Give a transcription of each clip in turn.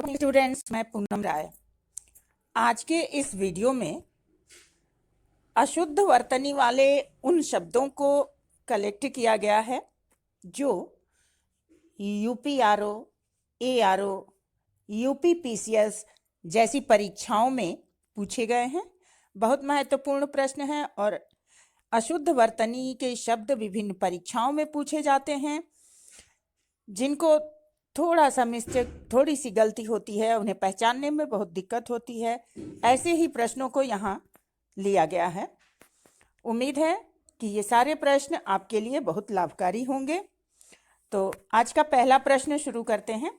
Students, मैं पूनम राय। आज के इस वीडियो में अशुद्ध वर्तनी वाले उन शब्दों को कलेक्ट किया गया है जो यूपीआरओ, एआरओ, यूपीपीसीएस जैसी परीक्षाओं में पूछे गए हैं। बहुत महत्वपूर्ण प्रश्न है और अशुद्ध वर्तनी के शब्द विभिन्न परीक्षाओं में पूछे जाते हैं। जिनको थोड़ा सा मिस्टेक, थोड़ी सी गलती होती है, उन्हें पहचानने में बहुत दिक्कत होती है। ऐसे ही प्रश्नों को यहाँ लिया गया है। उम्मीद है कि ये सारे प्रश्न आपके लिए बहुत लाभकारी होंगे। तो आज का पहला प्रश्न शुरू करते हैं।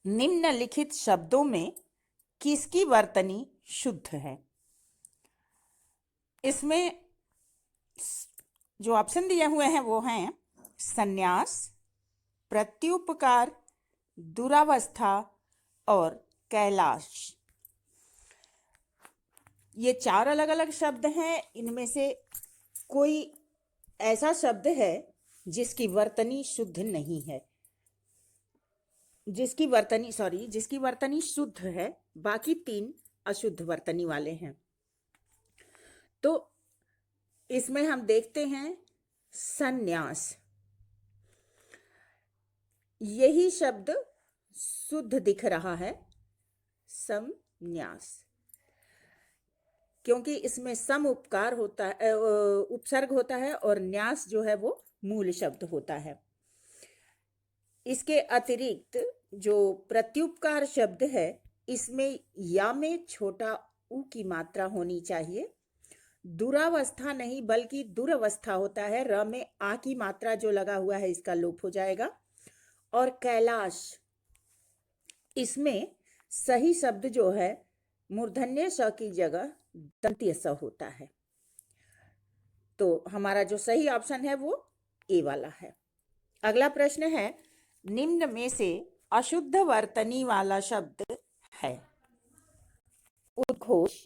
निम्नलिखित शब्दों में किसकी वर्तनी शुद्ध है? इसमें जो ऑप्शन दिए हुए हैं वो हैं संन्यास, प्रत्युपकार, दुरावस्था और कैलाश। ये चार अलग अलग शब्द हैं। इनमें से कोई ऐसा शब्द है जिसकी वर्तनी शुद्ध नहीं है, जिसकी वर्तनी शुद्ध है। बाकी तीन अशुद्ध वर्तनी वाले हैं। तो इसमें हम देखते हैं संन्यास। यही शब्द शुद्ध दिख रहा है, संन्यास, क्योंकि इसमें सम उपकार होता है, उपसर्ग होता है और न्यास जो है वो मूल शब्द होता है। इसके अतिरिक्त जो प्रत्युपकार शब्द है, इसमें या में छोटा ऊ की मात्रा होनी चाहिए। दुरावस्था नहीं बल्कि दुरवस्था होता है। र में आ की मात्रा जो लगा हुआ है इसका लोप हो जाएगा। और कैलाश, इसमें सही शब्द जो है मूर्धन्य स की जगह दंत्य स होता है। तो हमारा जो सही ऑप्शन है वो ए वाला है। अगला प्रश्न है, निम्न में से अशुद्ध वर्तनी वाला शब्द है? उद्घोष,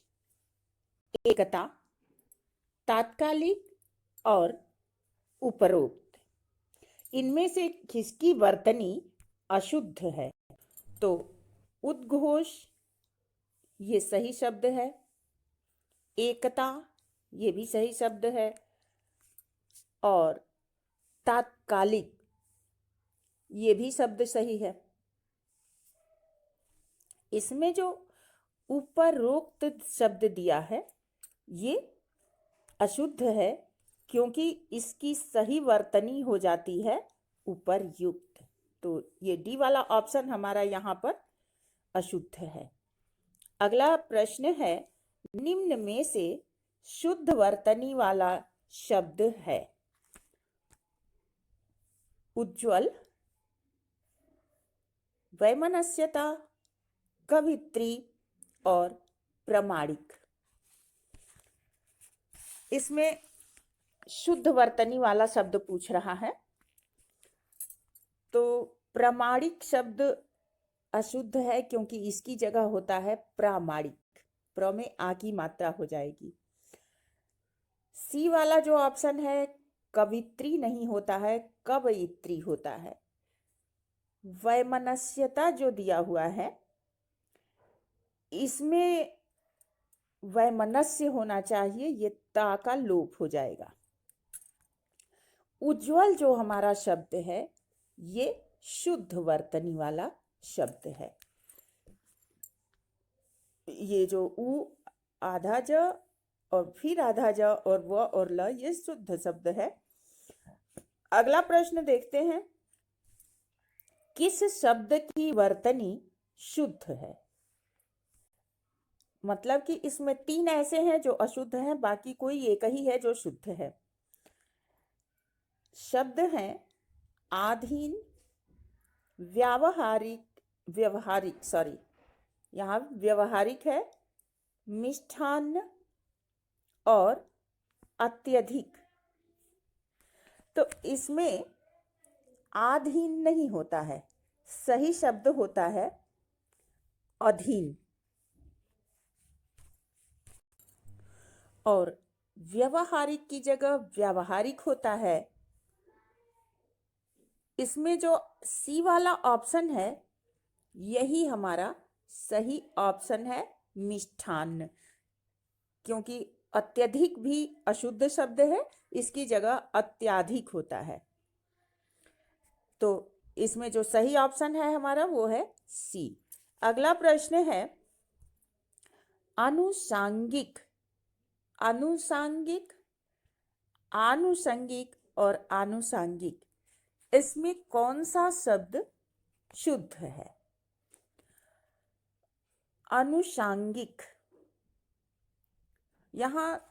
एकता, तात्कालिक और उपरोक्त। इनमें से किसकी वर्तनी अशुद्ध है? तो उद्घोष ये सही शब्द है, एकता ये भी सही शब्द है और तात्कालिक ये भी शब्द सही है। इसमें जो उपरोक्त शब्द दिया है ये अशुद्ध है, क्योंकि इसकी सही वर्तनी हो जाती है उपरयुक्त। तो ये डी वाला ऑप्शन हमारा यहाँ पर अशुद्ध है। अगला प्रश्न है, निम्न में से शुद्ध वर्तनी वाला शब्द है? उज्ज्वल, वैमनस्यता, कवित्री और प्रामाणिक। इसमें शुद्ध वर्तनी वाला शब्द पूछ रहा है। तो प्रामाणिक शब्द अशुद्ध है, क्योंकि इसकी जगह होता है प्रामाणिक। प्र में आ की मात्रा हो जाएगी। सी वाला जो ऑप्शन है कवित्री नहीं होता है, कवयित्री होता है। वैमनस्यता जो दिया हुआ है इसमें वैमनस्य होना चाहिए, ये ता का लोप हो जाएगा। उज्ज्वल जो हमारा शब्द है ये शुद्ध वर्तनी वाला शब्द है। ये जो उ आधा ज और फिर आधा ज और व और ल ये शुद्ध शब्द है। अगला प्रश्न देखते हैं, किस शब्द की वर्तनी शुद्ध है? मतलब कि इसमें तीन ऐसे हैं जो अशुद्ध हैं, बाकी कोई एक ही है जो शुद्ध है। शब्द हैं आधीन, यहाँ व्यवहारिक है, मिष्ठान्न और अत्यधिक। तो इसमें आधीन नहीं होता है, सही शब्द होता है अधीन। और व्यवहारिक की जगह व्यावहारिक होता है। इसमें जो सी वाला ऑप्शन है यही हमारा सही ऑप्शन है, मिष्ठान्न। क्योंकि अत्यधिक भी अशुद्ध शब्द है, इसकी जगह अत्याधिक होता है। तो इसमें जो सही ऑप्शन है हमारा वो है सी। अगला प्रश्न है आनुषांगिक। आनुषांगिक, आनुषंगिक और आनुषांगिक, इसमें कौन सा शब्द शुद्ध है? आनुषांगिक, यहाँ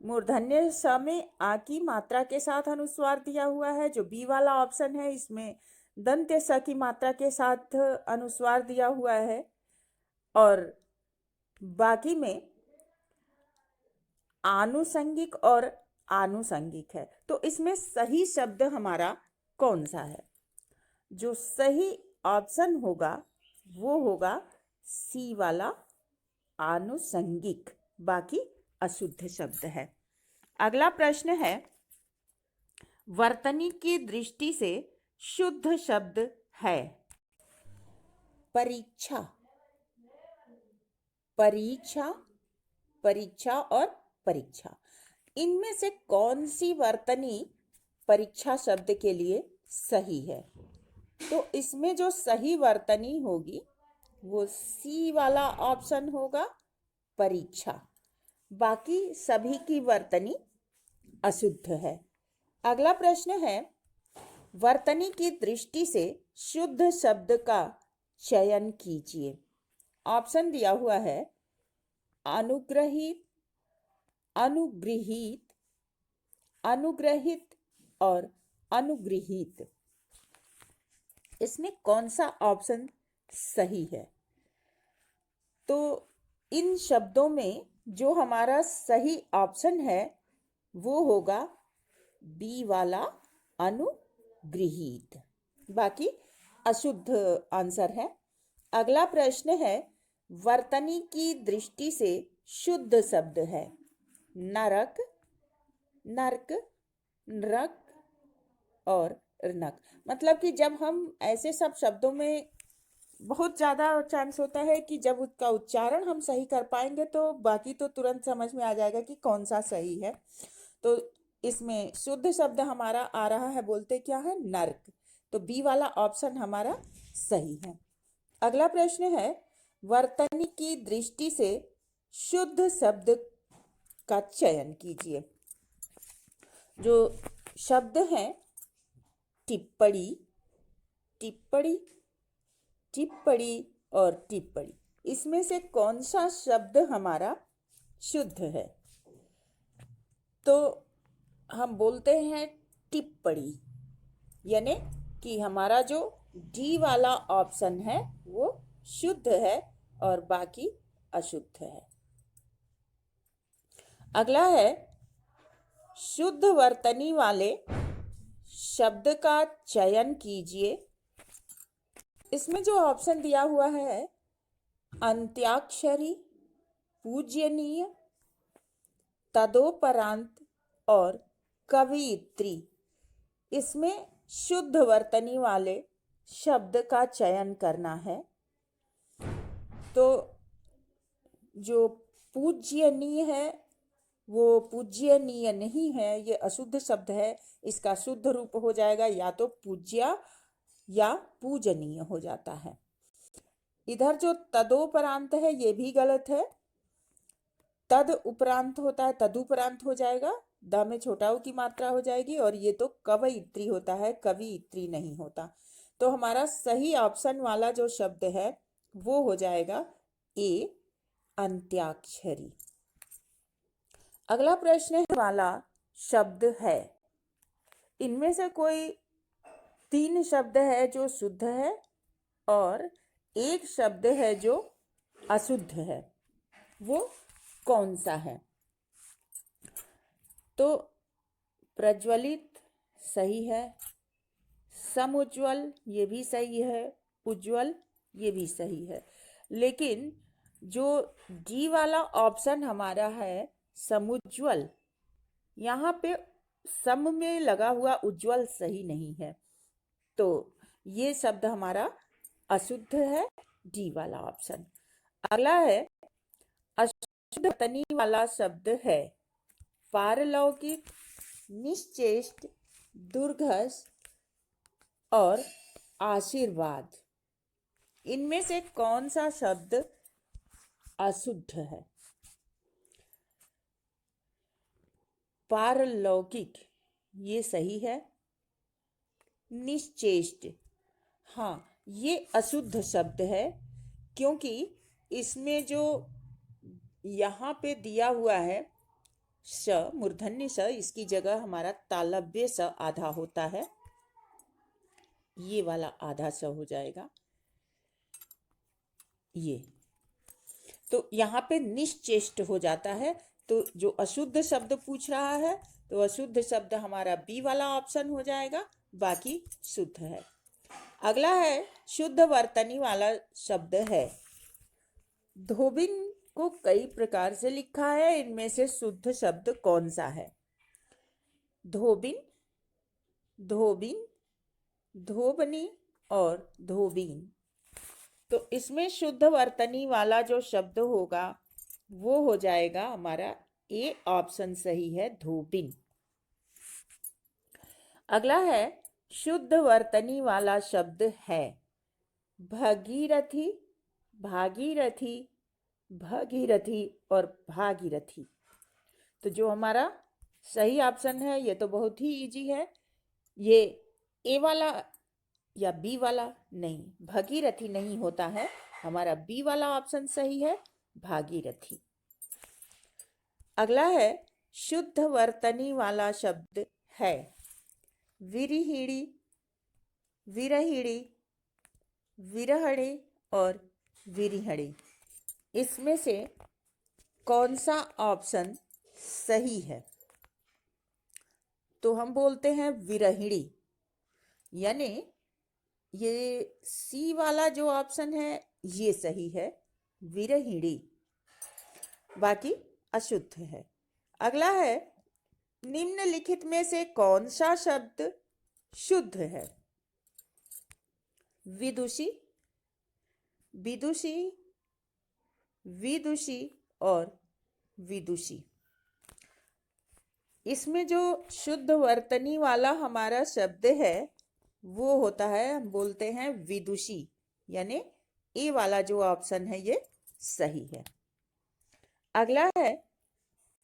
मूर्धन्य स में आ की मात्रा के साथ अनुस्वार दिया हुआ है। जो बी वाला ऑप्शन है इसमें दंत्य स की मात्रा के साथ अनुस्वार दिया हुआ है, और बाकी में आनुषंगिक और आनुषंगिक है। तो इसमें सही शब्द हमारा कौन सा है? जो सही ऑप्शन होगा वो होगा सी वाला, आनुषंगिक। बाकी अशुद्ध शब्द है। अगला प्रश्न है वर्तनी की दृष्टि से शुद्ध शब्द है परीक्षा। परीक्षा, परीक्षा और परीक्षा, इनमें से कौन सी वर्तनी परीक्षा शब्द के लिए सही है? तो इसमें जो सही वर्तनी होगी वो सी वाला ऑप्शन होगा, परीक्षा। बाकी सभी की वर्तनी अशुद्ध है। अगला प्रश्न है वर्तनी की दृष्टि से शुद्ध शब्द का चयन कीजिए। ऑप्शन दिया हुआ है अनुग्रहित, अनुगृहीत, अनुग्रहित और अनुगृहीत। इसमें कौन सा ऑप्शन सही है? तो इन शब्दों में जो हमारा सही ऑप्शन है वो होगा बी वाला, अनुगृहीत। बाकी अशुद्ध आंसर है। अगला प्रश्न है वर्तनी की दृष्टि से शुद्ध शब्द है नरक, नर्क, नृक और ऋणक। मतलब कि जब हम ऐसे सब शब्दों में बहुत ज़्यादा चांस होता है कि जब उसका उच्चारण हम सही कर पाएंगे तो बाकी तो तुरंत समझ में आ जाएगा कि कौन सा सही है। तो इसमें शुद्ध शब्द हमारा आ रहा है, बोलते क्या है, नर्क। तो बी वाला ऑप्शन हमारा सही है। अगला प्रश्न है वर्तनी की दृष्टि से शुद्ध शब्द का चयन कीजिए। जो शब्द हैं टिप्पणी, टिप्पणी, टिप्पणी और टिप्पणी, इसमें से कौन सा शब्द हमारा शुद्ध है? तो हम बोलते हैं टिप्पणी, यानी कि हमारा जो डी वाला ऑप्शन है वो शुद्ध है और बाकी अशुद्ध है। अगला है शुद्ध वर्तनी वाले शब्द का चयन कीजिए। इसमें जो ऑप्शन दिया हुआ है अंत्याक्षरी, पूज्यनीय, तदोपरांत और कवियत्री, इसमें शुद्ध वर्तनी वाले शब्द का चयन करना है। तो जो पूज्यनीय है वो पूज्यनीय नहीं है, ये अशुद्ध शब्द है। इसका शुद्ध रूप हो जाएगा या तो पूज्या या पूजनीय हो जाता है। इधर जो तदोपरांत है ये भी गलत है। तद उपरांत होता है, तदुपरांत हो जाएगा, द में छोटा ऊ की मात्रा हो जाएगी, और ये तो कवयित्री होता है, कवियत्री नहीं होता। तो हमारा सही ऑप्शन वाला जो शब्द है वो हो जाएगा ए, अंत्याक्षरी। अगला प्रश्न वाला शब्द है इनमें से कोई 3 शब्द है जो शुद्ध है और एक शब्द है जो अशुद्ध है, वो कौन सा है? तो प्रज्वलित सही है, समुज्ज्वल ये भी सही है, उज्ज्वल ये भी सही है। लेकिन जो डी वाला ऑप्शन हमारा है समुज्ज्वल, यहाँ पे सम में लगा हुआ उज्ज्वल सही नहीं है। तो ये शब्द हमारा अशुद्ध है डी वाला ऑप्शन। अगला है अशुद्ध वर्तनी वाला शब्द है पारलौकिक, निश्चेष्ट, दुर्घस और आशीर्वाद। इनमें से कौन सा शब्द अशुद्ध है? पारलौकिक ये सही है। निश्चेष्ट, हाँ ये अशुद्ध शब्द है, क्योंकि इसमें जो यहाँ पे दिया हुआ है स, मूर्धन्य स, इसकी जगह हमारा तालव्य स आधा होता है, ये वाला आधा स हो जाएगा ये, तो यहाँ पे निश्चेष्ट हो जाता है। तो जो अशुद्ध शब्द पूछ रहा है तो अशुद्ध शब्द हमारा बी वाला ऑप्शन हो जाएगा, बाकी शुद्ध है। अगला है शुद्ध वर्तनी वाला शब्द है। धोबिन को कई प्रकार से लिखा है, इनमें से शुद्ध शब्द कौन सा है? धोबिन, धोबिन, धोबनी और धोबीन। तो इसमें शुद्ध वर्तनी वाला जो शब्द होगा वो हो जाएगा हमारा ए ऑप्शन सही है, धोबिन। अगला है शुद्ध वर्तनी वाला शब्द है भगीरथी, भागीरथी, भगीरथी और भागीरथी। तो जो हमारा सही ऑप्शन है ये तो बहुत ही इजी है, ये ए वाला या बी वाला नहीं, भगीरथी नहीं होता है, हमारा बी वाला ऑप्शन सही है, भागीरथी। अगला है शुद्ध वर्तनी वाला शब्द है विरहिणी, विरहिणी, विरहणे और विरहणी। इसमें से कौन सा ऑप्शन सही है? तो हम बोलते हैं विरहिणी, यानी ये सी वाला जो ऑप्शन है ये सही है, विरहिणी, बाकी अशुद्ध है। अगला है निम्नलिखित में से कौन सा शब्द शुद्ध है? विदुषी, विदुषी, विदुषी और विदुषी। इसमें जो शुद्ध वर्तनी वाला हमारा शब्द है वो होता है, हम बोलते हैं विदुषी, यानी ए वाला जो ऑप्शन है ये सही है। अगला है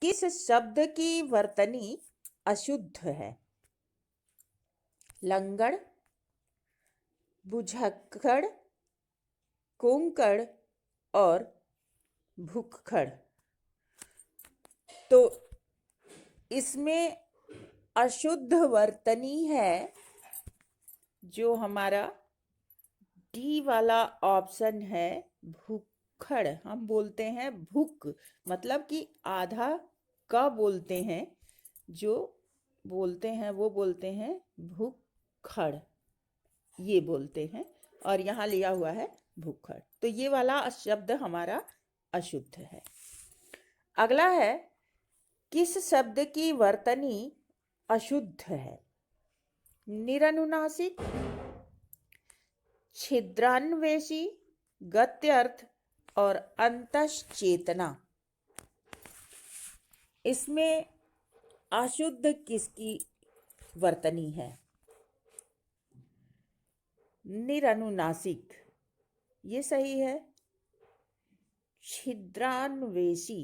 किस शब्द की वर्तनी अशुद्ध है? लंगड़, बुझक्कड़, कोंकण और भुक्खड़। तो इसमें अशुद्ध वर्तनी है जो हमारा डी वाला ऑप्शन है, भुक्खड़। हम बोलते हैं भुक, मतलब कि आधा का बोलते हैं, जो बोलते हैं वो बोलते हैं भुक्खड़, ये बोलते हैं, और यहाँ लिया हुआ है भुक्खड़। तो ये वाला शब्द हमारा अशुद्ध है। अगला है किस शब्द की वर्तनी अशुद्ध है? निरनुनासिक, छिद्रान्वेषी, गत्यर्थ और अंतश्चेतना। इसमें अशुद्ध किसकी वर्तनी है? निरनुनासिक ये सही है। छिद्रान्वेषी,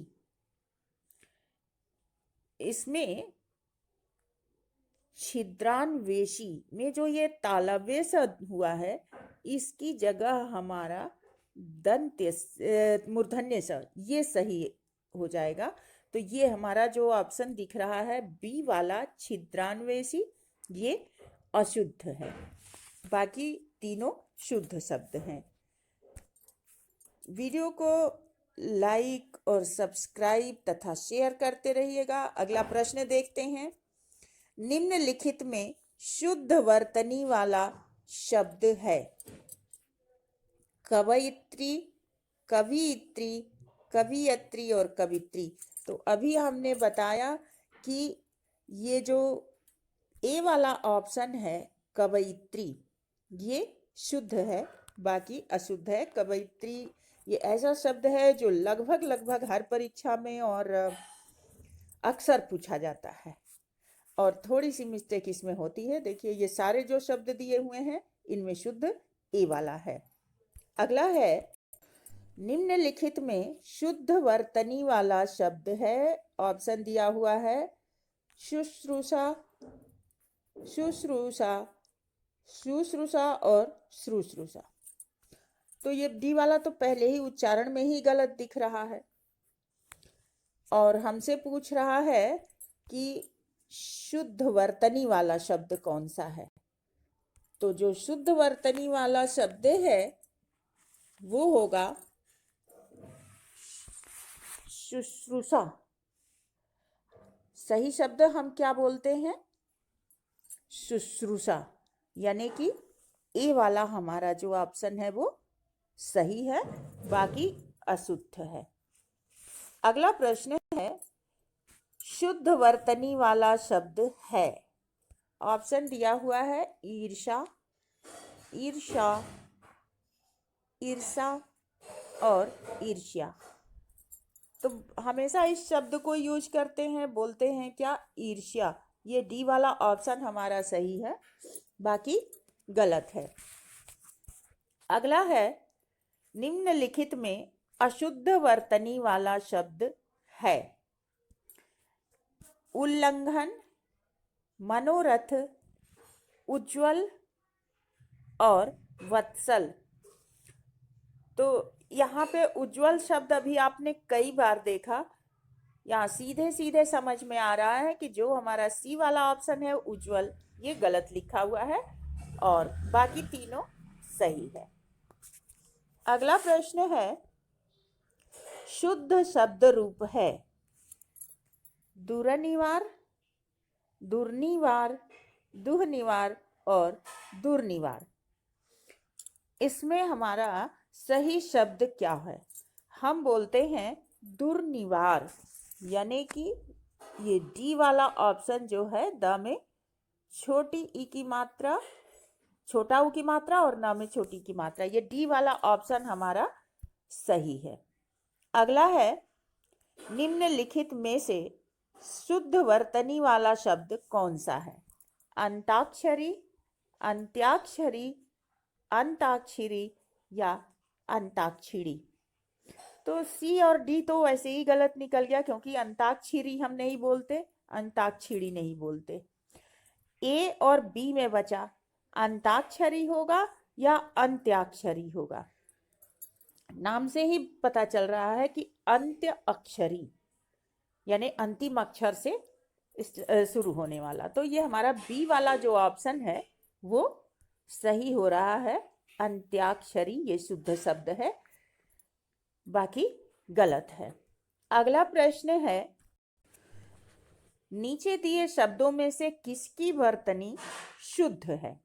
इसमें छिद्रान्वेषी में जो ये तालव्य स हुआ है इसकी जगह हमारा दंत्य मूर्धन्य स ये सही हो जाएगा। तो ये हमारा जो ऑप्शन दिख रहा है बी वाला छिद्रान्वेषी ये अशुद्ध है, बाकी तीनों शुद्ध शब्द हैं। वीडियो को लाइक और सब्सक्राइब तथा शेयर करते रहिएगा। अगला प्रश्न देखते हैं। निम्नलिखित में शुद्ध वर्तनी वाला शब्द है कवयित्री, कवियित्री, कवियत्री और कवित्री। तो अभी हमने बताया कि ये जो ए वाला ऑप्शन है कवयित्री ये शुद्ध है, बाकी अशुद्ध है। कवयित्री ये ऐसा शब्द है जो लगभग लगभग हर परीक्षा में और अक्सर पूछा जाता है, और थोड़ी सी मिस्टेक इसमें होती है। देखिए, ये सारे जो शब्द दिए हुए हैं इनमें शुद्ध ए वाला है। अगला है, निम्नलिखित में शुद्ध वर्तनी वाला शब्द है। ऑप्शन दिया हुआ है शुश्रूषा, शुश्रूषा, शुश्रूषा और शुश्रूषा। तो ये डी वाला तो पहले ही उच्चारण में ही गलत दिख रहा है, और हमसे पूछ रहा है कि शुद्ध वर्तनी वाला शब्द कौन सा है। तो जो शुद्ध वर्तनी वाला शब्द है वो होगा शुश्रूषा। सही शब्द हम क्या बोलते हैं? शुश्रूषा, यानी कि ए वाला हमारा जो ऑप्शन है वो सही है, बाकी अशुद्ध है। अगला प्रश्न है, शुद्ध वर्तनी वाला शब्द है। ऑप्शन दिया हुआ है ईर्षा, ईर्षा, ईर्षा और ईर्ष्या। तो हमेशा इस शब्द को यूज करते हैं, बोलते हैं क्या? ईर्ष्या। ये डी वाला ऑप्शन हमारा सही है, बाकी गलत है। अगला है, निम्नलिखित में अशुद्ध वर्तनी वाला शब्द है। उल्लंघन, मनोरथ, उज्ज्वल और वत्सल। तो यहाँ पे उज्ज्वल शब्द अभी आपने कई बार देखा। यहाँ सीधे सीधे समझ में आ रहा है कि जो हमारा सी वाला ऑप्शन है उज्ज्वल, ये गलत लिखा हुआ है और बाकी तीनों सही है। अगला प्रश्न है, शुद्ध शब्द रूप है दुरनिवार, दुर्निवार, दुहनिवार और दुर्निवार। इसमें हमारा सही शब्द क्या है? हम बोलते हैं दुर्निवार, यानी कि ये डी वाला ऑप्शन जो है, द में छोटी ई की मात्रा, छोटा ऊ की मात्रा और न में छोटी की मात्रा, ये डी वाला ऑप्शन हमारा सही है। अगला है, निम्नलिखित में से शुद्ध वर्तनी वाला शब्द कौन सा है? अंताक्षरी, अंत्याक्षरी, अंताक्षरी या अंताक्षरी। तो सी और डी तो वैसे ही गलत निकल गया, क्योंकि अंताक्षरी हम नहीं बोलते, अंताक्षरी नहीं बोलते। ए और बी में बचा अंताक्षरी होगा या अंत्याक्षरी होगा। नाम से ही पता चल रहा है कि अंत्य अक्षरी, यानी अंतिम अक्षर से शुरू होने वाला। तो ये हमारा बी वाला जो ऑप्शन है वो सही हो रहा है। अंत्याक्षरी ये शुद्ध शब्द है, बाकी गलत है। अगला प्रश्न है, नीचे दिए शब्दों में से किसकी वर्तनी शुद्ध है?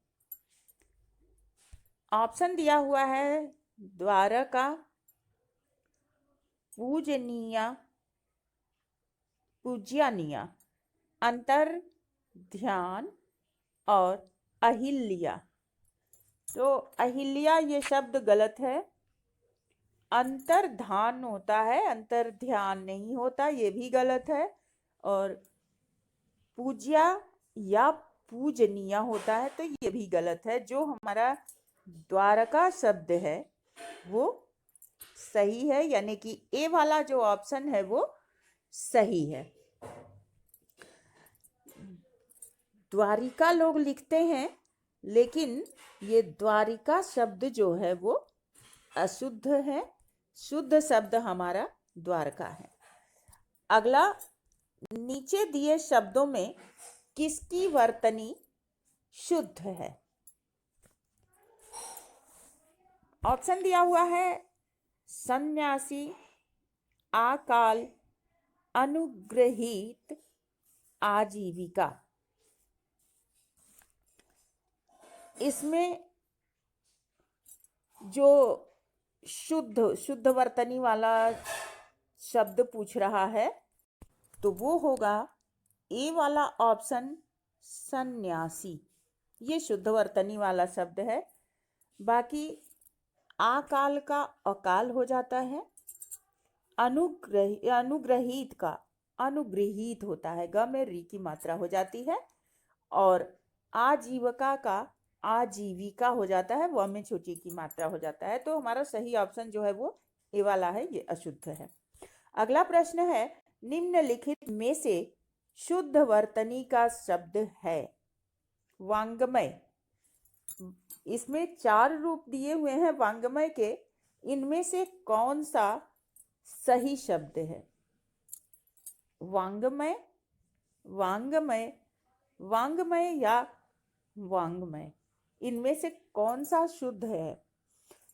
ऑप्शन दिया हुआ है द्वारका, पूजनीय, पूज्यनीय, अंतर ध्यान और अहिल्या। तो अहिल्या ये शब्द गलत है। अंतर ध्यान होता है, अंतर ध्यान नहीं होता, ये भी गलत है। और पूज्या या पूजनीय होता है, तो ये भी गलत है। जो हमारा द्वारका शब्द है वो सही है, यानी कि ए वाला जो ऑप्शन है वो सही है। द्वारिका लोग लिखते हैं, लेकिन ये द्वारिका शब्द जो है वो अशुद्ध है। शुद्ध शब्द हमारा द्वारका है। अगला, नीचे दिए शब्दों में किसकी वर्तनी शुद्ध है? ऑप्शन दिया हुआ है सन्यासी, आकाल, अनुग्रहित, आजीविका। इसमें जो शुद्ध वर्तनी वाला शब्द पूछ रहा है तो वो होगा ए वाला ऑप्शन सन्यासी। ये शुद्ध वर्तनी वाला शब्द है, बाकी आकाल का अकाल हो जाता है, अनुग्रहित का अनुगृहीत होता है, ग में री की मात्रा हो जाती है, और आजीविका का आजीविका हो जाता है, व में छोटी की मात्रा हो जाता है। तो हमारा सही ऑप्शन जो है वो ए वाला है, ये अशुद्ध है। अगला प्रश्न है, निम्नलिखित में से शुद्ध वर्तनी का शब्द है वांग्मय। इसमें 4 रूप दिए हुए हैं वांग्मय के, इनमें से कौन सा सही शब्द है? वांग्मय, वांग्मय, वांग्मय या वांग्मय, इनमें से कौन सा शुद्ध है?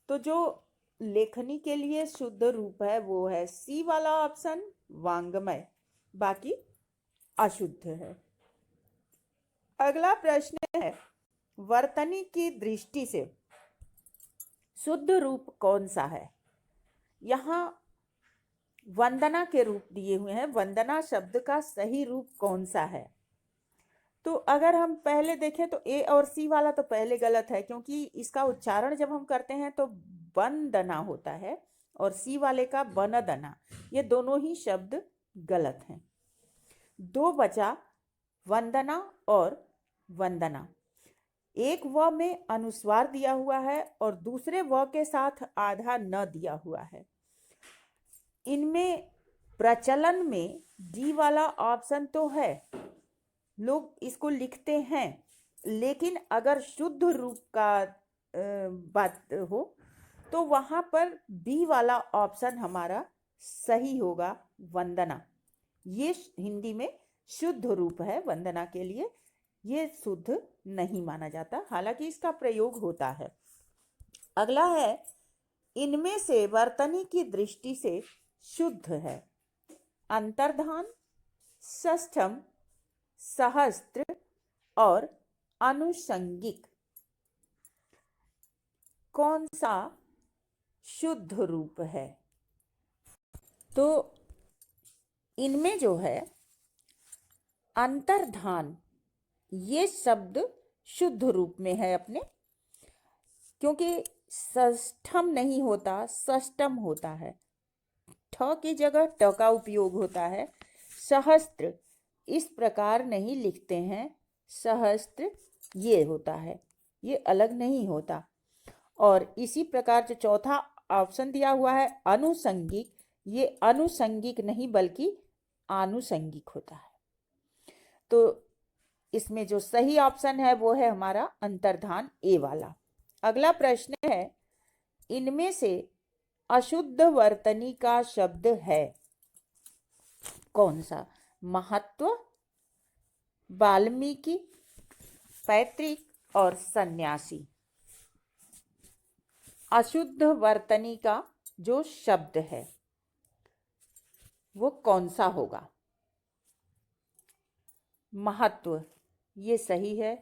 तो जो लेखनी के लिए शुद्ध रूप है वो है सी वाला ऑप्शन, वांग्मय, बाकी अशुद्ध है। अगला प्रश्न है, वर्तनी की दृष्टि से शुद्ध रूप कौन सा है? यहाँ वंदना के रूप दिए हुए हैं, वंदना शब्द का सही रूप कौन सा है? तो अगर हम पहले देखें तो ए और सी वाला तो पहले गलत है, क्योंकि इसका उच्चारण जब हम करते हैं तो वंदना होता है, और सी वाले का वनदना, ये दोनों ही शब्द गलत हैं। 2 बचा वंदना और वंदना। एक व में अनुस्वार दिया हुआ है और दूसरे व के साथ आधा न दिया हुआ है। इनमें प्रचलन में डी वाला ऑप्शन तो है, लोग इसको लिखते हैं, लेकिन अगर शुद्ध रूप का बात हो तो वहाँ पर बी वाला ऑप्शन हमारा सही होगा, वंदना। ये हिंदी में शुद्ध रूप है वंदना के लिए, ये शुद्ध नहीं माना जाता, हालांकि इसका प्रयोग होता है। अगला है, इनमें से वर्तनी की दृष्टि से शुद्ध है अंतर्धान, षष्ठम, सहस्त्र और अनुषंगिक। कौन सा शुद्ध रूप है? तो इनमें जो है अंतर्धान, ये शब्द शुद्ध रूप में है अपने, क्योंकि षष्ठम नहीं होता, षष्टम होता है, ठ की जगह ट का उपयोग होता है। सहस्त्र इस प्रकार नहीं लिखते हैं, सहस्त्र ये होता है, ये अलग नहीं होता। और इसी प्रकार जो चौथा ऑप्शन दिया हुआ है अनुसंगिक, ये अनुसंगिक नहीं बल्कि आनुसंगिक होता है। तो इसमें जो सही ऑप्शन है वो है हमारा अंतर्धान, ए वाला। अगला प्रश्न है, इनमें से अशुद्ध वर्तनी का शब्द है कौन सा? महत्व, वाल्मीकि, पैतृक और सन्यासी। अशुद्ध वर्तनी का जो शब्द है वो कौन सा होगा? महत्व ये सही है,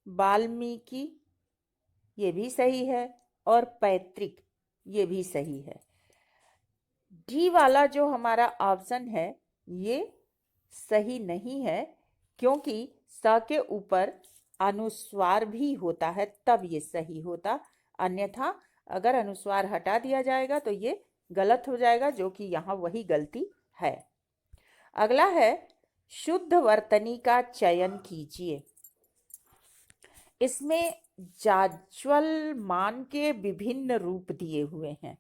वाल्मीकि ये भी सही है, और पैतृक ये भी सही है। डी वाला जो हमारा ऑप्शन है ये सही नहीं है, क्योंकि स के ऊपर अनुस्वार भी होता है, तब ये सही होता, अन्यथा अगर अनुस्वार हटा दिया जाएगा तो ये गलत हो जाएगा, जो कि यहाँ वही गलती है। अगला है, शुद्ध वर्तनी का चयन कीजिए। इसमें जाज्वल्यमान के विभिन्न रूप दिए हुए हैं।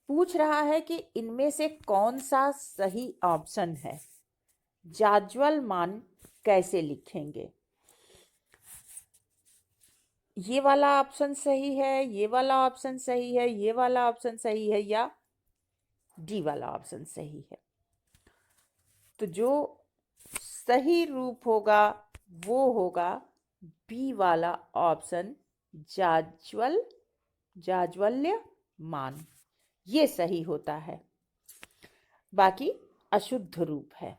पूछ रहा है कि इनमें से कौन सा सही ऑप्शन है। जाज्वल्यमान कैसे लिखेंगे? ये वाला ऑप्शन सही है, ये वाला ऑप्शन सही है, ये वाला ऑप्शन सही है, या डी वाला ऑप्शन सही है? तो जो सही रूप होगा वो होगा बी वाला ऑप्शन, जाज्वल्यमान, ये सही होता है, बाकी अशुद्ध रूप है।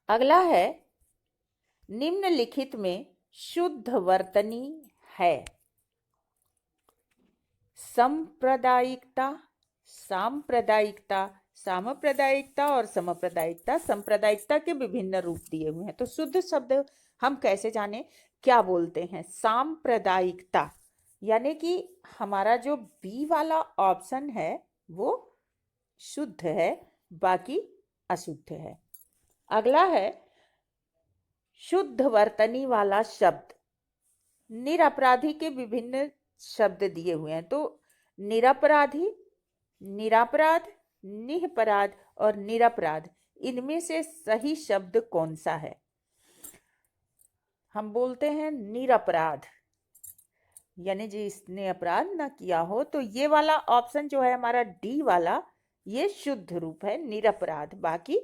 अगला है, निम्नलिखित में शुद्ध वर्तनी है सांप्रदायिकता, सांप्रदायिकता, साम्प्रदायिकता और समप्रदायिकता। सांप्रदायिकता के विभिन्न रूप दिए हुए हैं, तो शुद्ध शब्द हम कैसे जाने, क्या बोलते हैं? सांप्रदायिकता, यानी कि हमारा जो बी वाला ऑप्शन है वो शुद्ध है, बाकी अशुद्ध है। अगला है शुद्ध वर्तनी वाला शब्द। निरपराधी के विभिन्न शब्द दिए हुए हैं, तो निरपराधी, निरापराध, निरपराध और निरपराध, इनमें से सही शब्द कौन सा है? हम बोलते हैं निरपराध, यानी जिसने अपराध ना किया हो। तो ये वाला ऑप्शन जो है हमारा डी वाला, ये शुद्ध रूप है निरपराध, बाकी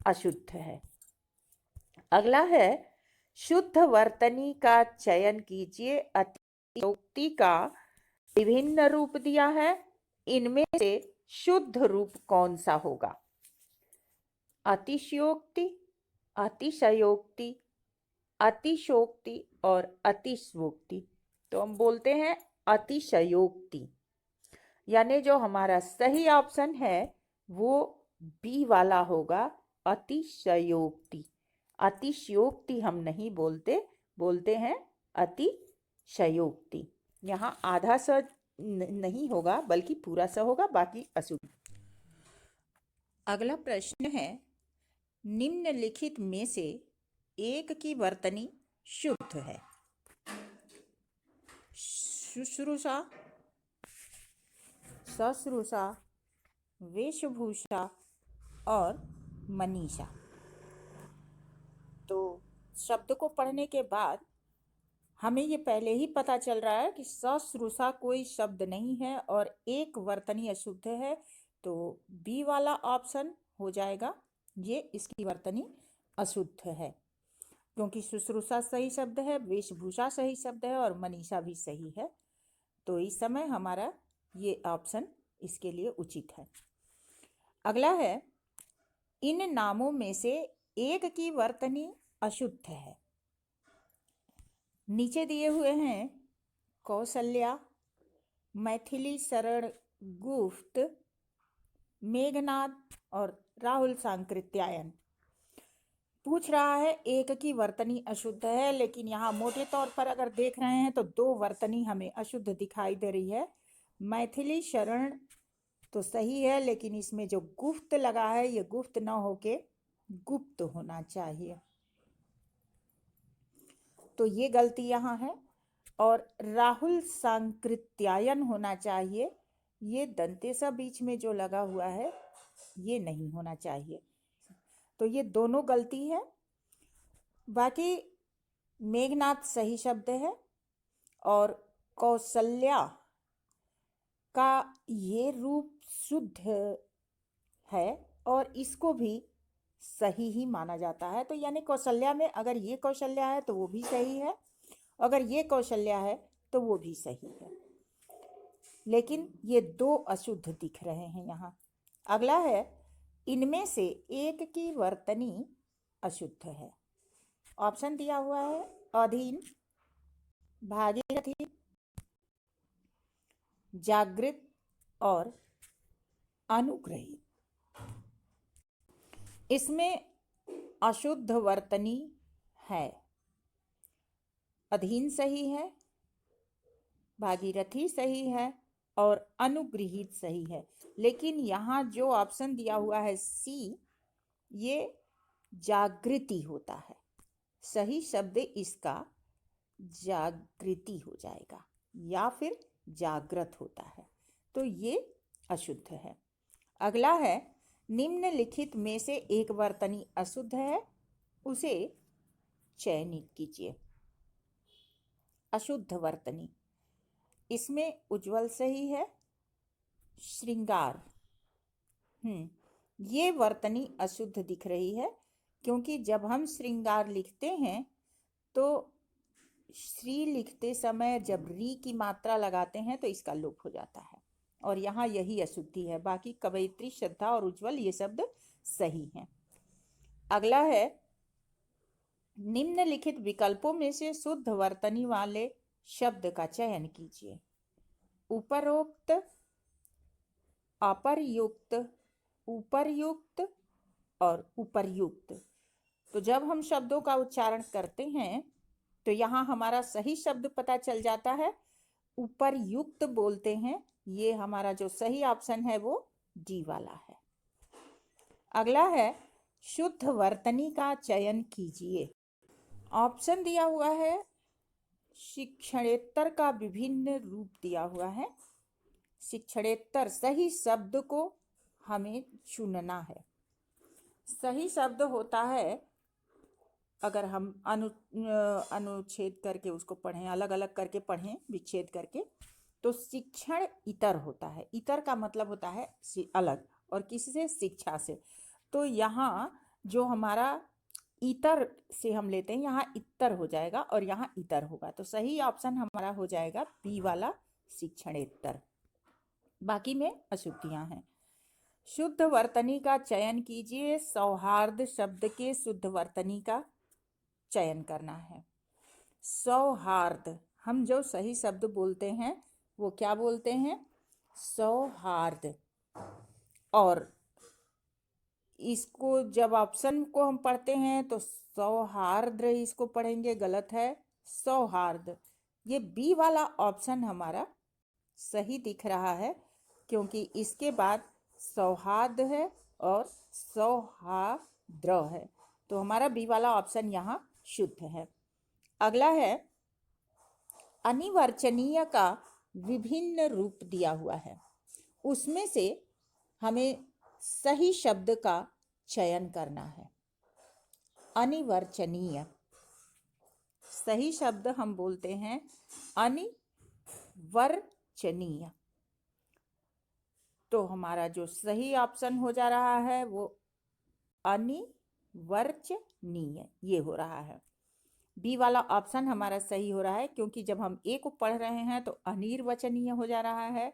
अशुद्ध है। अगला है शुद्ध वर्तनी का चयन कीजिए। अतिशयोक्ति का विभिन्न रूप दिया है, इनमें से शुद्ध रूप कौन सा होगा? अतिशयोक्ति, अतिशयोक्ति, अतिशोक्ति और अतिशवोक्ति। तो हम बोलते हैं अतिशयोक्ति, यानी जो हमारा सही ऑप्शन है वो बी वाला होगा, अतिशयोक्ति। अतिशयोक्ति हम नहीं बोलते, बोलते हैं अतिशयोक्ति। यहाँ आधा स नहीं होगा बल्कि पूरा स होगा, बाकी अशुद्ध। अगला प्रश्न है निम्नलिखित में से एक की वर्तनी शुद्ध है? शुश्रूषा, सश्रूषा, वेशभूषा और मनीषा। तो शब्द को पढ़ने के बाद हमें ये पहले ही पता चल रहा है कि सश्रूषा कोई शब्द नहीं है और एक वर्तनी अशुद्ध है, तो बी वाला ऑप्शन हो जाएगा, ये इसकी वर्तनी अशुद्ध है। क्योंकि शुश्रूषा सही शब्द है, वेशभूषा सही शब्द है और मनीषा भी सही है, तो इस समय हमारा ये ऑप्शन इसके लिए उचित है। अगला है इन नामों में से एक की वर्तनी अशुद्ध है। नीचे दिए हुए हैं कौशल्या, मैथिली शरण गुप्त, मेघनाद और राहुल सांकृत्यायन। पूछ रहा है एक की वर्तनी अशुद्ध है, लेकिन यहाँ मोटे तौर पर अगर देख रहे हैं तो दो वर्तनी हमें अशुद्ध दिखाई दे रही है। मैथिली शरण तो सही है, लेकिन इसमें जो गुप्त लगा है ये गुप्त न होके गुप्त होना चाहिए, तो ये गलती यहाँ है। और राहुल सांकृत्यायन होना चाहिए, ये दंतेसा बीच में जो लगा हुआ है ये नहीं होना चाहिए, तो ये दोनों गलती है। बाकी मेघनाथ सही शब्द है और कौशल्या का ये रूप शुद्ध है और इसको भी सही ही माना जाता है। तो यानी कौशल्या में अगर ये कौशल्या है तो वो भी सही है, अगर ये कौशल्या है तो वो भी सही है, लेकिन ये दो अशुद्ध दिख रहे हैं यहाँ। अगला है इनमें से एक की वर्तनी अशुद्ध है। ऑप्शन दिया हुआ है अधीन, भागीरथी, जागृत और अनुग्रहित। इसमें अशुद्ध वर्तनी है, अधीन सही है, भागीरथी सही है और अनुग्रहित सही है, लेकिन यहाँ जो ऑप्शन दिया हुआ है सी, ये जागृति होता है। सही शब्द इसका जागृति हो जाएगा या फिर जागृत होता है, तो ये अशुद्ध है। अगला है निम्नलिखित में से एक वर्तनी अशुद्ध है, उसे चयनित कीजिए। अशुद्ध वर्तनी, इसमें उज्जवल सही है, श्रृंगार ये वर्तनी अशुद्ध दिख रही है, क्योंकि जब हम श्रृंगार लिखते हैं तो श्री लिखते समय जब री की मात्रा लगाते हैं तो इसका लोप हो जाता है, और यहाँ यही अशुद्धि है। बाकी कवयित्री, श्रद्धा और उज्जवल ये शब्द सही हैं। अगला है निम्नलिखित विकल्पों में से शुद्ध वर्तनी वाले शब्द का चयन कीजिए। उपरोक्त, अपर्युक्त, उपर्युक्त और उपर्युक्त। तो जब हम शब्दों का उच्चारण करते हैं तो यहाँ हमारा सही शब्द पता चल जाता है, ऊपर युक्त बोलते हैं। ये हमारा जो सही ऑप्शन है वो डी वाला है। अगला है शुद्ध वर्तनी का चयन कीजिए। ऑप्शन दिया हुआ है, शिक्षणेत्तर का विभिन्न रूप दिया हुआ है। शिक्षणेत्तर सही शब्द को हमें चुनना है। सही शब्द होता है, अगर हम अनुच्छेद करके उसको पढ़ें, अलग अलग करके पढ़ें, विच्छेद करके, तो शिक्षण इतर होता है। इतर का मतलब होता है अलग, और किससे? शिक्षा से। तो यहाँ जो हमारा इतर से हम लेते हैं, यहाँ इतर हो जाएगा और यहाँ इतर होगा। तो सही ऑप्शन हमारा हो जाएगा बी वाला, शिक्षणेत्तर। बाकी में अशुद्धियां हैं। शुद्ध वर्तनी का चयन कीजिए। सौहार्द शब्द के शुद्ध वर्तनी का चयन करना है। सौहार्द, हम जो सही शब्द बोलते हैं वो क्या बोलते हैं? सौहार्द। और इसको जब ऑप्शन को हम पढ़ते हैं तो सौहार्द इसको पढ़ेंगे, गलत है, सौहार्द। ये बी वाला ऑप्शन हमारा सही दिख रहा है, क्योंकि इसके बाद सौहार्द है और सौहार्द्र है। तो हमारा बी वाला ऑप्शन यहाँ शुद्ध है। अगला है अनिर्वचनीय का विभिन्न रूप दिया हुआ है। उसमें से हमें सही शब्द का चयन करना है। अनिर्वचनीय, सही शब्द हम बोलते हैं अनिर्वचनीय। तो हमारा जो सही ऑप्शन हो जा रहा है वो अनिर्वचनीय, ये हो रहा है। बी वाला ऑप्शन हमारा सही हो रहा है, क्योंकि जब हम ए को पढ़ रहे हैं तो अनिर्वचनीय हो जा रहा है।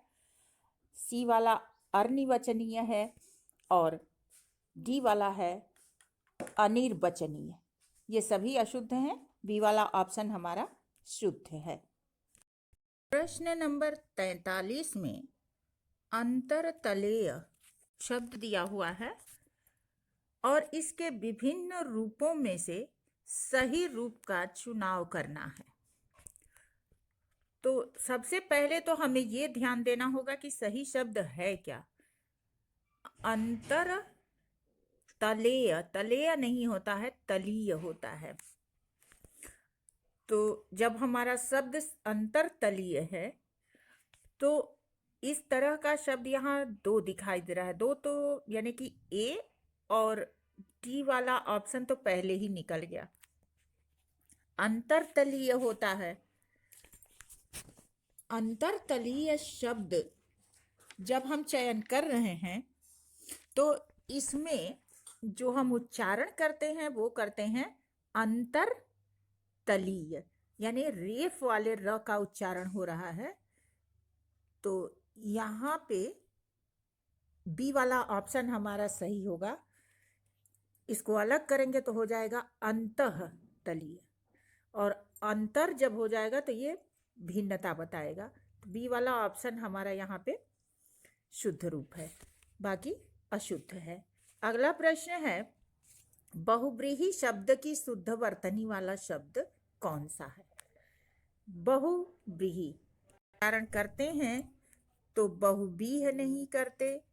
सी वाला अनिर्वचनीय है और डी वाला है अनिर्वचनीय। ये सभी अशुद्ध हैं। बी वाला ऑप्शन हमारा शुद्ध है। प्रश्न नंबर 43 में अंतरतलेय शब्द दिया हुआ है और इसके विभिन्न रूपों में से सही रूप का चुनाव करना है। तो सबसे पहले तो हमें ये ध्यान देना होगा कि सही शब्द है क्या। अंतर तलेय, तलेय नहीं होता है, तलीय होता है। तो जब हमारा शब्द अंतरतलीय है तो इस तरह का शब्द यहाँ दो दिखाई दे रहा है। दो तो यानी कि ए और टी वाला ऑप्शन तो पहले ही निकल गया। अंतरतलीय होता है। अंतरतलीय शब्द जब हम चयन कर रहे हैं तो इसमें जो हम उच्चारण करते हैं वो करते हैं अंतरतलीय, यानी रेफ वाले र का उच्चारण हो रहा है। तो यहाँ पे बी वाला ऑप्शन हमारा सही होगा। इसको अलग करेंगे तो हो जाएगा अंतःतलीय, और अंतर जब हो जाएगा तो ये भिन्नता बताएगा। तो बी वाला ऑप्शन हमारा यहाँ पे शुद्ध रूप है, बाकी अशुद्ध है। अगला प्रश्न है बहुव्रीहि शब्द की शुद्ध वर्तनी वाला शब्द कौन सा है? बहुव्रीहि उच्चारण करते हैं तो बहुब्रीह नहीं करते,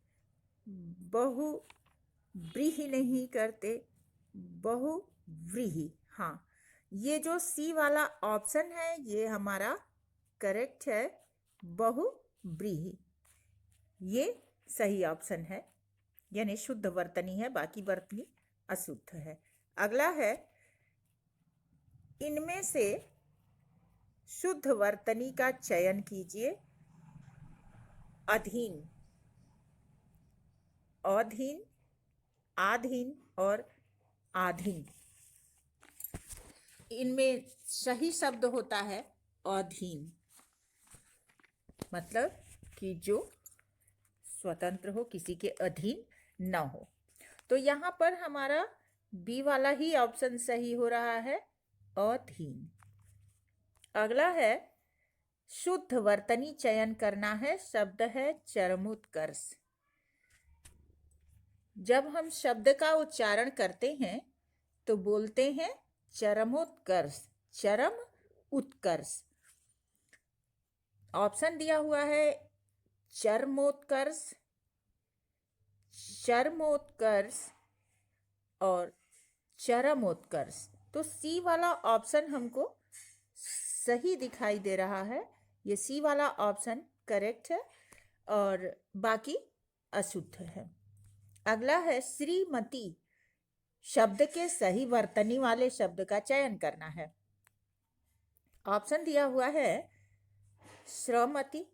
बहुव्रीहि नहीं करते, बहुव्रीहि। हाँ, ये जो सी वाला ऑप्शन है ये हमारा करेक्ट है, बहुव्रीहि। ये सही ऑप्शन है, यानी शुद्ध वर्तनी है, बाकी वर्तनी अशुद्ध है। अगला है इनमें से शुद्ध वर्तनी का चयन कीजिए। अधीन, अधीन, आधीन और आधीन। इनमें सही शब्द होता है अधीन, मतलब कि जो स्वतंत्र हो, किसी के अधीन न हो। तो यहाँ पर हमारा बी वाला ही ऑप्शन सही हो रहा है, अधीन। अगला है शुद्ध वर्तनी चयन करना है। शब्द है चरमोत्कर्ष। जब हम शब्द का उच्चारण करते हैं तो बोलते हैं चरमोत्कर्ष, चरम उत्कर्ष। ऑप्शन दिया हुआ है चरमोत्कर्ष, चरमोत्कर्ष और चरमोत्कर्ष। तो सी वाला ऑप्शन हमको सही दिखाई दे रहा है, ये सी वाला ऑप्शन करेक्ट है और बाकी अशुद्ध है। अगला है श्रीमती शब्द के सही वर्तनी वाले शब्द का चयन करना है। ऑप्शन दिया हुआ है श्रमति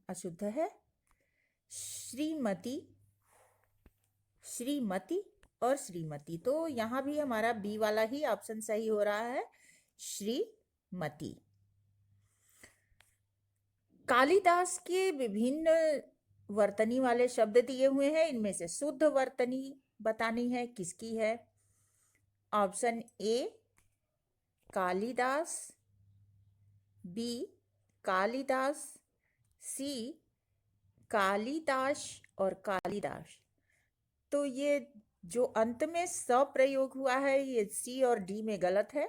अशुद्ध है, श्रीमती, श्रीमती और श्रीमती। तो यहाँ भी हमारा बी वाला ही ऑप्शन सही हो रहा है, श्रीमती। कालिदास के विभिन्न वर्तनी वाले शब्द दिए हुए हैं, इनमें से शुद्ध वर्तनी बतानी है, किसकी है? Option A Kalidas, B Kalidas, C Kalidas और कालिदास। तो ये जो अंत में स प्रयोग हुआ है ये सी और डी में गलत है।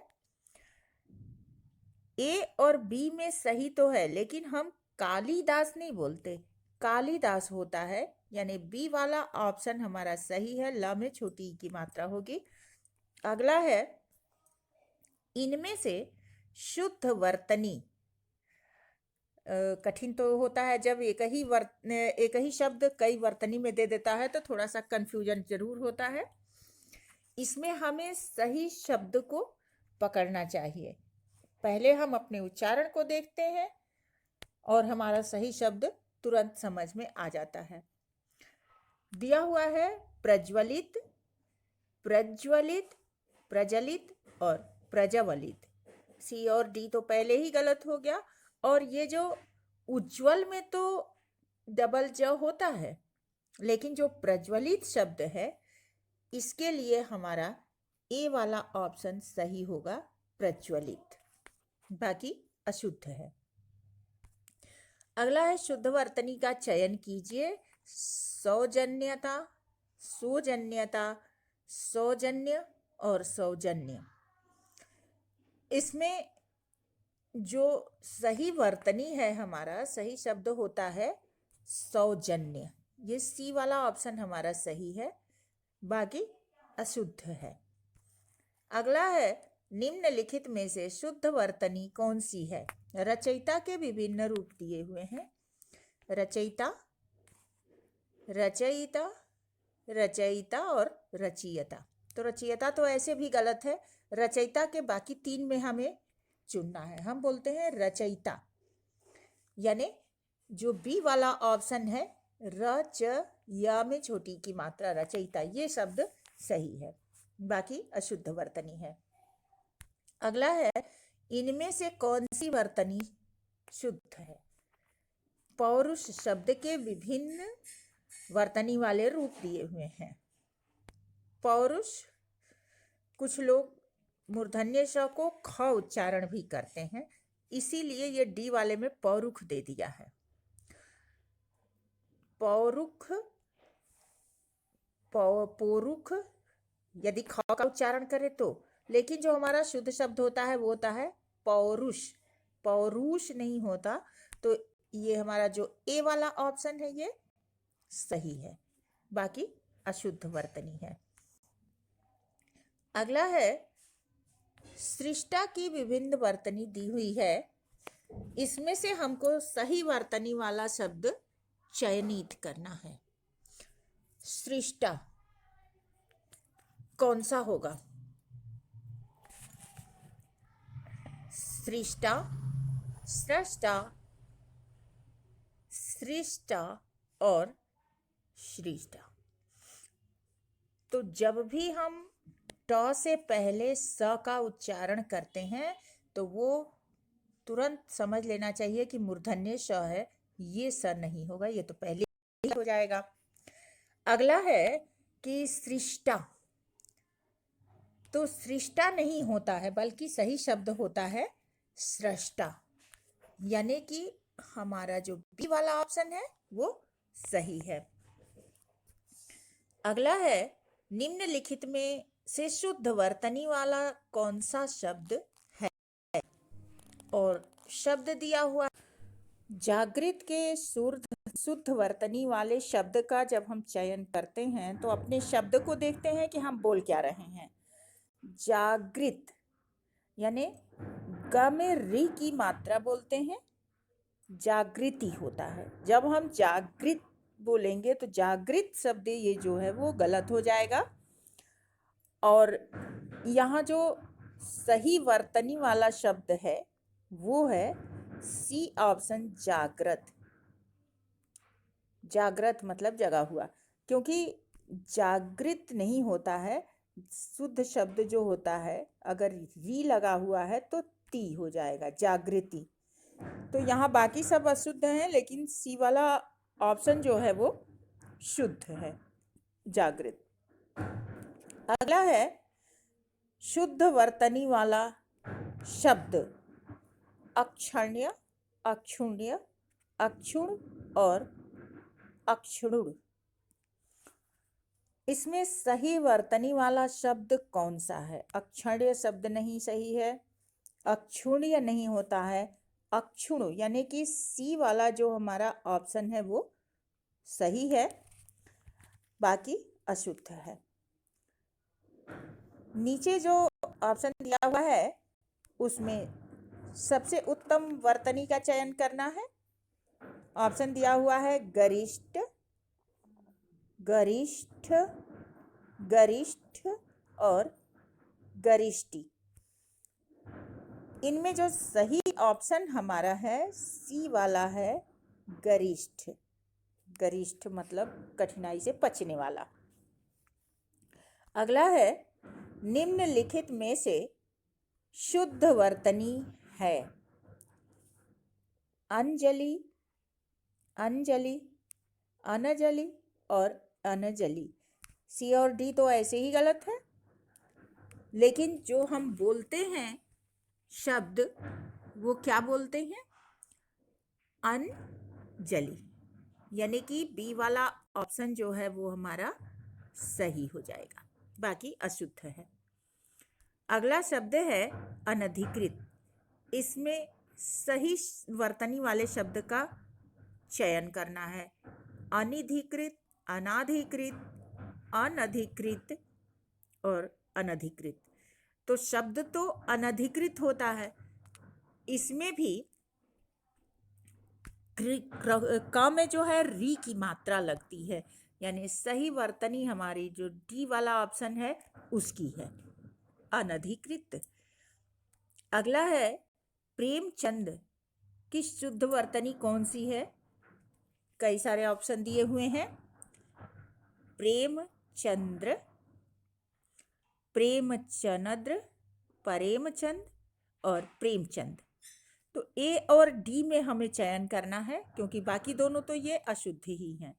ए और बी में सही तो है, लेकिन हम कालिदास नहीं बोलते, कालिदास होता है, यानी बी वाला ऑप्शन हमारा सही है। ल में छोटी ई की मात्रा होगी। अगला है इनमें से शुद्ध वर्तनी। कठिन तो होता है जब एक ही शब्द कई वर्तनी में दे देता है, तो थोड़ा सा कंफ्यूजन जरूर होता है। इसमें हमें सही शब्द को पकड़ना चाहिए। पहले हम अपने उच्चारण को देखते हैं और हमारा सही शब्द तुरंत समझ में आ जाता है। दिया हुआ है प्रज्वलित, प्रज्वलित, प्रज्वलित और प्रज्वलित। सी और डी तो पहले ही गलत हो गया। और ये जो उज्ज्वल में तो डबल ज होता है, लेकिन जो प्रज्वलित शब्द है इसके लिए हमारा ए वाला ऑप्शन सही होगा, प्रज्वलित। बाकी अशुद्ध है। अगला है शुद्ध वर्तनी का चयन कीजिए। सौजन्यता, सौजन्यता, सौजन्य और सौजन्य। इसमें जो सही वर्तनी है, हमारा सही शब्द होता है सौजन्य। ये सी वाला ऑप्शन हमारा सही है, बाकी अशुद्ध है। अगला है निम्नलिखित में से शुद्ध वर्तनी कौन सी है? रचयिता के विभिन्न रूप दिए हुए हैं। रचयिता, रचयिता, रचयिता और रचयिता। तो रचयिता तो ऐसे भी गलत है, रचयिता के बाकी तीन में हमें चुनना है। हम बोलते हैं रचयिता, यानी जो बी वाला ऑप्शन है रच या में छोटी की मात्रा रचयिता, ये शब्द सही है, बाकी अशुद्ध वर्तनी है। अगला है इनमें से कौन सी वर्तनी शुद्ध है? पौरुष शब्द के विभिन्न वर्तनी वाले रूप दिए हुए हैं। पौरुष, कुछ लोग मूर्धन्य श को ख उच्चारण भी करते हैं, इसीलिए ये डी वाले में पौरुख दे दिया है। पौरुख, पोरुख यदि ख का उच्चारण करें तो, लेकिन जो हमारा शुद्ध शब्द होता है वो होता है पौरुष, पौरुष नहीं होता। तो ये हमारा जो ए वाला ऑप्शन है ये सही है, बाकी अशुद्ध वर्तनी है। अगला है सृष्टा की विभिन्न वर्तनी दी हुई है, इसमें से हमको सही वर्तनी वाला शब्द चयनित करना है। सृष्टा कौन सा होगा? सृष्टा, सृष्टा, सृष्टा और सृष्टा। तो जब भी हम ट से पहले स का उच्चारण करते हैं तो वो तुरंत समझ लेना चाहिए कि मूर्धन्य श है, ये स नहीं होगा, ये तो पहले ही हो जाएगा। अगला है कि सृष्टा, तो सृष्टा नहीं होता है, बल्कि सही शब्द होता है सृष्टा, यानी कि हमारा जो बी वाला ऑप्शन है वो सही है। अगला है निम्नलिखित में से शुद्ध वर्तनी वाला कौन सा शब्द है? और शब्द दिया हुआ जागृत के शुद्ध वर्तनी वाले शब्द का जब हम चयन करते हैं तो अपने शब्द को देखते हैं कि हम बोल क्या रहे हैं। जागृत यानी ग में री की मात्रा बोलते हैं, जागृति होता है। जब हम जागृत बोलेंगे तो जागृत शब्द ये जो है वो गलत हो जाएगा। और यहाँ जो सही वर्तनी वाला शब्द है वो है सी ऑप्शन, जागृत। जागृत मतलब जगा हुआ, क्योंकि जागृत नहीं होता है। शुद्ध शब्द जो होता है अगर री लगा हुआ है तो ती हो जाएगा, जागृति। तो यहाँ बाकी सब अशुद्ध हैं, लेकिन सी वाला ऑप्शन जो है वो शुद्ध है, जागृत। अगला है शुद्ध वर्तनी वाला शब्द अक्षण्य, अक्षुण्य, अक्षुण और अक्षुणुर। इसमें सही वर्तनी वाला शब्द कौन सा है? अक्षण्य शब्द नहीं सही है, अक्षुण्य नहीं होता है, अक्षुण यानी कि सी वाला जो हमारा ऑप्शन है वो सही है, बाकी अशुद्ध है। नीचे जो ऑप्शन दिया हुआ है उसमें सबसे उत्तम वर्तनी का चयन करना है। ऑप्शन दिया हुआ है गरिष्ठ, गरिष्ठ, गरिष्ठ और गरिष्ठी। इनमें जो सही ऑप्शन हमारा है सी वाला है, गरिष्ठ। गरिष्ठ मतलब कठिनाई से पचने वाला। अगला है निम्नलिखित में से शुद्ध वर्तनी है। अंजलि, अंजलि, अनजलि और अनजलि। सी और डी तो ऐसे ही गलत है, लेकिन जो हम बोलते हैं शब्द वो क्या बोलते हैं? अंजलि, यानी कि बी वाला ऑप्शन जो है वो हमारा सही हो जाएगा, बाकी अशुद्ध है। अगला शब्द है अनधिकृत। इसमें सही वर्तनी वाले शब्द का चयन करना है। अनधिकृत, अनाधिकृत, अनधिकृत और अनधिकृत। तो शब्द तो अनधिकृत होता है, इसमें भी क में जो है री की मात्रा लगती है, यानी सही वर्तनी हमारी जो डी वाला ऑप्शन है उसकी है, अनधिकृत। अगला है प्रेमचंद की शुद्ध वर्तनी कौन सी है? कई सारे ऑप्शन दिए हुए हैं। प्रेमचंद्र, प्रेमचंद्र, प्रेमचंद और प्रेमचंद। तो ए और डी में हमें चयन करना है, क्योंकि बाकी दोनों तो ये अशुद्ध ही हैं।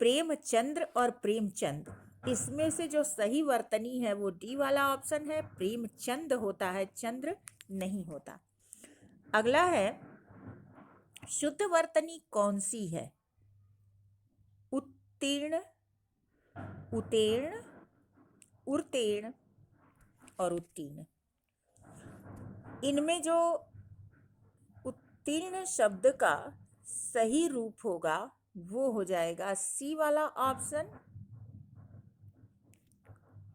प्रेमचंद्र और प्रेमचंद, इसमें से जो सही वर्तनी है वो डी वाला ऑप्शन है, प्रेमचंद होता है, चंद्र नहीं होता। अगला है शुद्ध वर्तनी कौन सी है? उत्तीर्ण, उतीर्ण, उत्तीर्ण और उत्तीर्ण। इनमें जो उत्तीर्ण शब्द का सही रूप होगा वो हो जाएगा सी वाला ऑप्शन,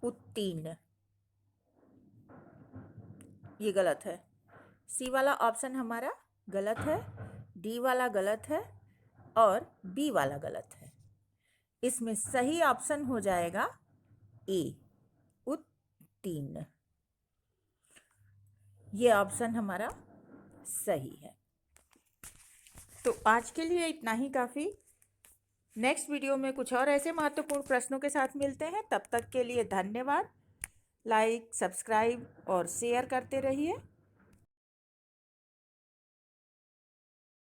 उत्तीर्ण। ये गलत है, सी वाला ऑप्शन हमारा गलत है, डी वाला गलत है और बी वाला गलत है। इसमें सही ऑप्शन हो जाएगा ए, उत्तीर्ण। ये ऑप्शन हमारा सही है। तो आज के लिए इतना ही काफ़ी। नेक्स्ट वीडियो में कुछ और ऐसे महत्वपूर्ण प्रश्नों के साथ मिलते हैं। तब तक के लिए धन्यवाद। लाइक, सब्सक्राइब और शेयर करते रहिए।